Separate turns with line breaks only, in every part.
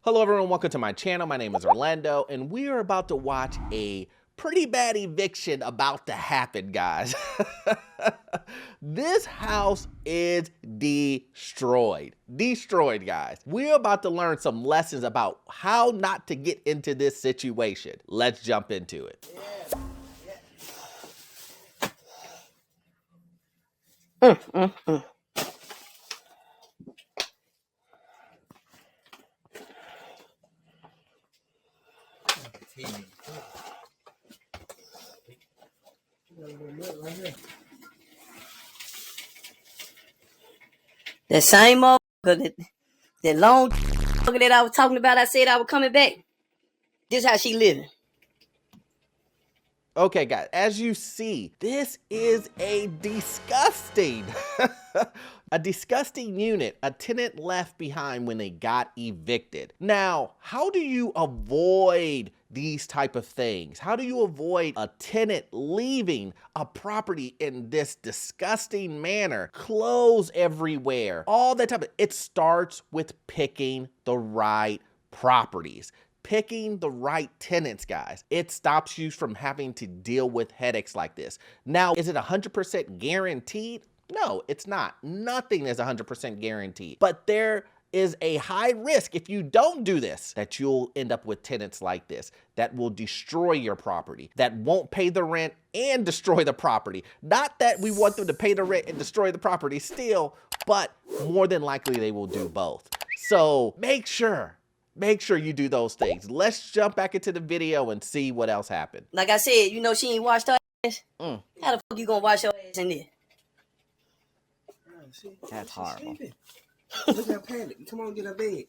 Hello everyone, welcome to my channel. My name is Orlando, and we are about to watch a pretty bad eviction about to happen, guys. This house is destroyed. Destroyed, guys. We're about to learn some lessons about how not to get into this situation. Let's jump into it.
That same motherfucker, that long motherfucker that I was talking about, I said I was coming back. This how she living.
Okay, guys, as you see, this is a disgusting, a disgusting unit a tenant left behind when they got evicted. Now, how do you avoid these type of things? How do you avoid a tenant leaving a property in this disgusting manner? Clothes everywhere, all that type of, it starts with picking the right properties. Picking the right tenants, guys. It stops you from having to deal with headaches like this. Now, is it 100% guaranteed? No, it's not. Nothing is 100% guaranteed. But there is a high risk if you don't do this that you'll end up with tenants like this that will destroy your property, that won't pay the rent and destroy the property. Not that we want them to pay the rent and destroy the property still, but more than likely they will do both. So make sure you do those things. Let's jump back into the video and see what else happened.
Like I said, you know she ain't washed her ass. How the fuck you gonna wash your ass in there?
That's horrible.
Look at that panic. Come on, get a bed.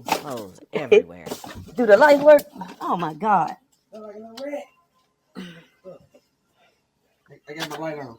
Clothes everywhere.
Do the light work? Oh my God.
I got my light on.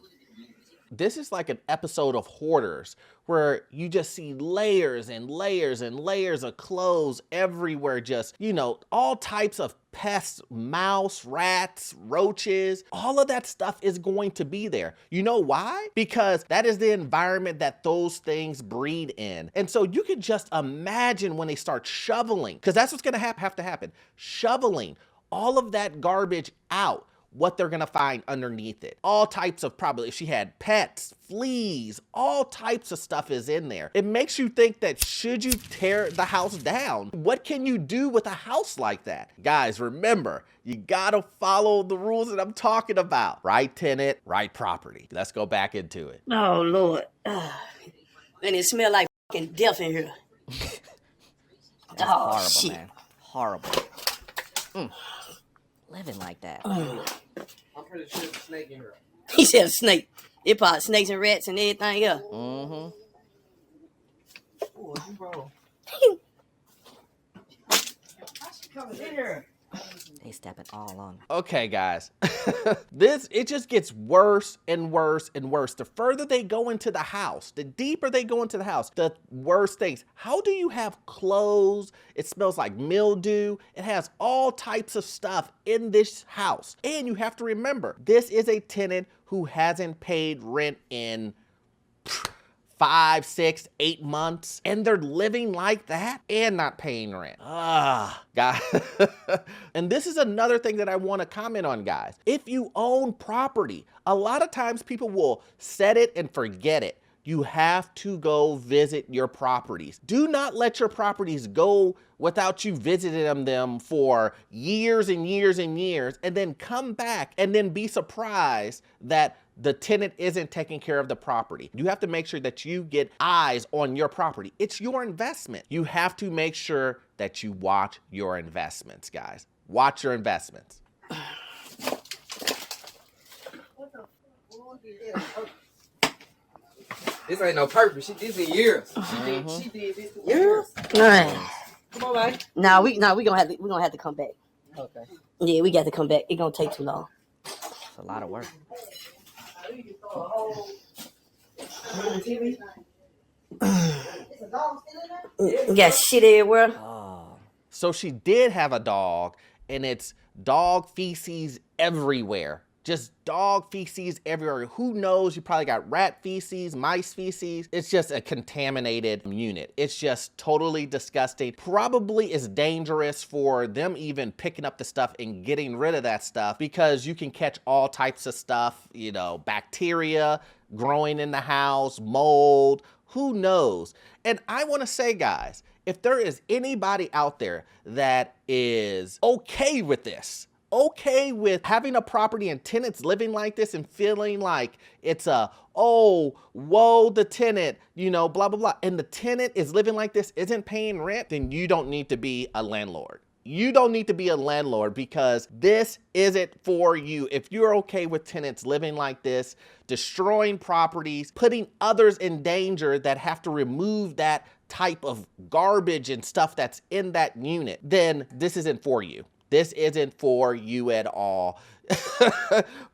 This is like an episode of Hoarders where you just see layers and layers and layers of clothes everywhere. Just, you know, all types of pests, mouse, rats, roaches, all of that stuff is going to be there. You know why? Because that is the environment that those things breed in. And so you can just imagine when they start shoveling, because that's what's going to have to happen, shoveling all of that garbage out, what they're gonna find underneath it. All types of, probably if she had pets, fleas, all types of stuff is in there. It makes you think that should you tear the house down? What can you do with a house like that? Guys, remember, you gotta follow the rules that I'm talking about. Right tenant, right property. Let's go back into it.
Oh Lord. And it smell like fucking death in here.
That's horrible,
shit.
man. Horrible. Living like that.
I'm pretty sure there's a snake in here.
He said a snake. It probably snakes and rats and everything else.
Oh, you bro. How's she coming in here?
They stepping all on.
Okay, guys, it just gets worse and worse and worse. The further they go into the house, the deeper they go into the house, the worse things. How do you have clothes? It smells like mildew. It has all types of stuff in this house. And you have to remember, this is a tenant who hasn't paid rent in 5, 6, 8 months, and they're living like that and not paying rent. Guys. And this is another thing that I want to comment on, guys. If you own property, a lot of times people will set it and forget it. You have to go visit your properties. Do not let your properties go without you visiting them for years and years and years, and then come back and then be surprised that the tenant isn't taking care of the property. You have to make sure that you get eyes on your property. It's your investment. You have to make sure that you watch your investments, guys. Watch your investments.
This ain't no purpose. This is years. She did this for years.
Nice.
Come on, man.
Nah, we gonna have to come back.
Okay.
Yeah, we got to come back. It's gonna take too long.
It's a lot of work.
You got shit everywhere.
Oh.
So she did have a dog, and it's dog feces everywhere. Just dog feces everywhere. Who knows? You probably got rat feces, mice feces. It's just a contaminated unit. It's just totally disgusting. Probably is dangerous for them even picking up the stuff and getting rid of that stuff, because you can catch all types of stuff, you know, bacteria growing in the house, mold, who knows? And I want to say, guys, if there is anybody out there that is okay with this, okay with having a property and tenants living like this and feeling like it's a, oh, whoa, the tenant, you know, blah, blah, blah, and the tenant is living like this, isn't paying rent, then you don't need to be a landlord. You don't need to be a landlord, because this isn't for you. If you're okay with tenants living like this, destroying properties, putting others in danger that have to remove that type of garbage and stuff that's in that unit, then this isn't for you. This isn't for you at all.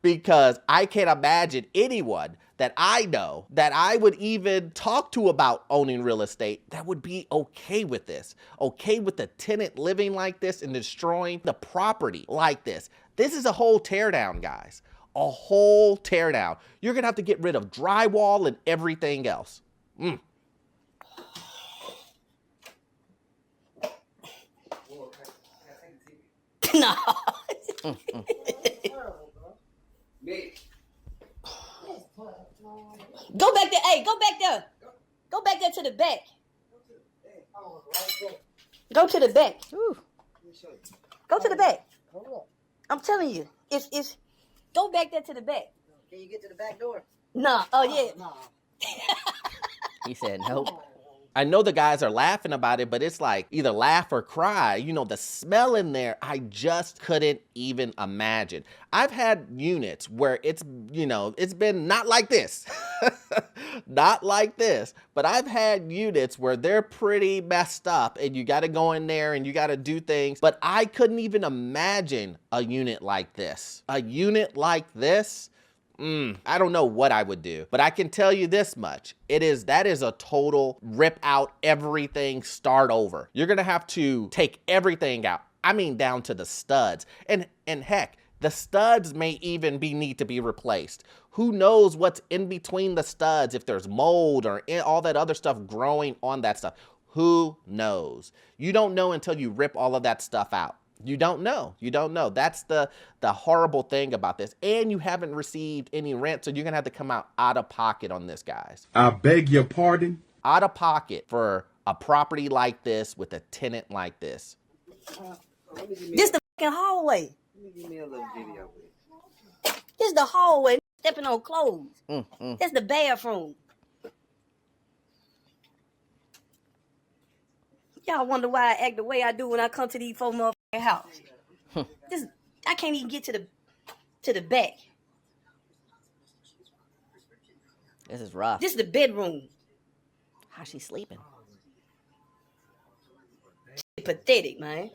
Because I can't imagine anyone that I know that I would even talk to about owning real estate that would be okay with this, okay with the tenant living like this and destroying the property like this. This is a whole teardown, guys, a whole teardown. You're gonna have to get rid of drywall and everything else.
No. Go back there. Hey, go back there. Go back there to the back. Go to the back. Ooh. Go to the back. I'm telling you. It's go back there to the back.
Can you get to the back door?
No. Oh yeah.
No.
He said nope.
I know the guys are laughing about it, but it's like either laugh or cry. You know, the smell in there, I just couldn't even imagine. I've had units where it's, you know, it's been not like this, not like this, but I've had units where they're pretty messed up and you got to go in there and you got to do things, but I couldn't even imagine a unit like this. A unit like this, I don't know what I would do, but I can tell you this much. That is a total rip out everything, start over. You're going to have to take everything out. I mean, down to the studs. And heck, the studs may even need to be replaced. Who knows what's in between the studs, if there's mold or all that other stuff growing on that stuff. Who knows? You don't know until you rip all of that stuff out. You don't know. You don't know. That's the horrible thing about this. And you haven't received any rent, so you're going to have to come out of pocket on this, guys.
I beg your pardon?
Out of pocket for a property like this with a tenant like this.
This the fucking hallway.
Let me give me a little video.
This the hallway. Stepping on clothes. That's the bathroom. Y'all wonder why I act the way I do when I come to these 4 motherfucking house. I can't even get to the back.
This is rough.
This is the bedroom.
How's she sleeping?
Pathetic, man.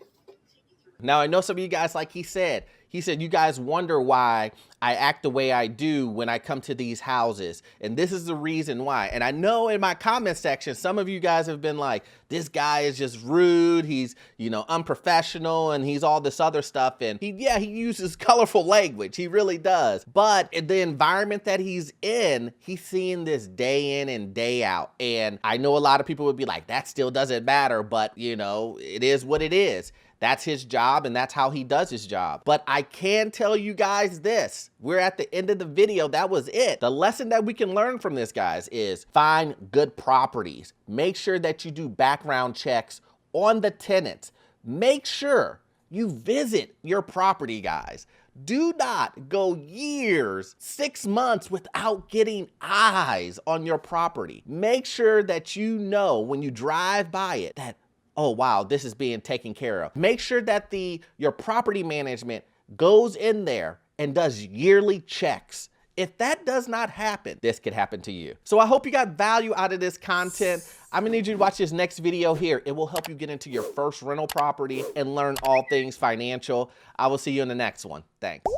Now, I know some of you guys, like he said, you guys wonder why I act the way I do when I come to these houses. And this is the reason why. And I know in my comment section, some of you guys have been like, this guy is just rude. He's, you know, unprofessional and he's all this other stuff. And he uses colorful language. He really does. But in the environment that he's in, he's seeing this day in and day out. And I know a lot of people would be like, that still doesn't matter. But, you know, it is what it is. That's his job and that's how he does his job. But I can tell you guys this. We're at the end of the video. That was it. The lesson that we can learn from this, guys, is find good properties. Make sure that you do background checks on the tenants. Make sure you visit your property, guys. Do not go years, 6 months without getting eyes on your property. Make sure that you know when you drive by it that, oh, wow, this is being taken care of. Make sure that your property management goes in there and does yearly checks. If that does not happen, this could happen to you. So I hope you got value out of this content. I'm gonna need you to watch this next video here. It will help you get into your first rental property and learn all things financial. I will see you in the next one. Thanks.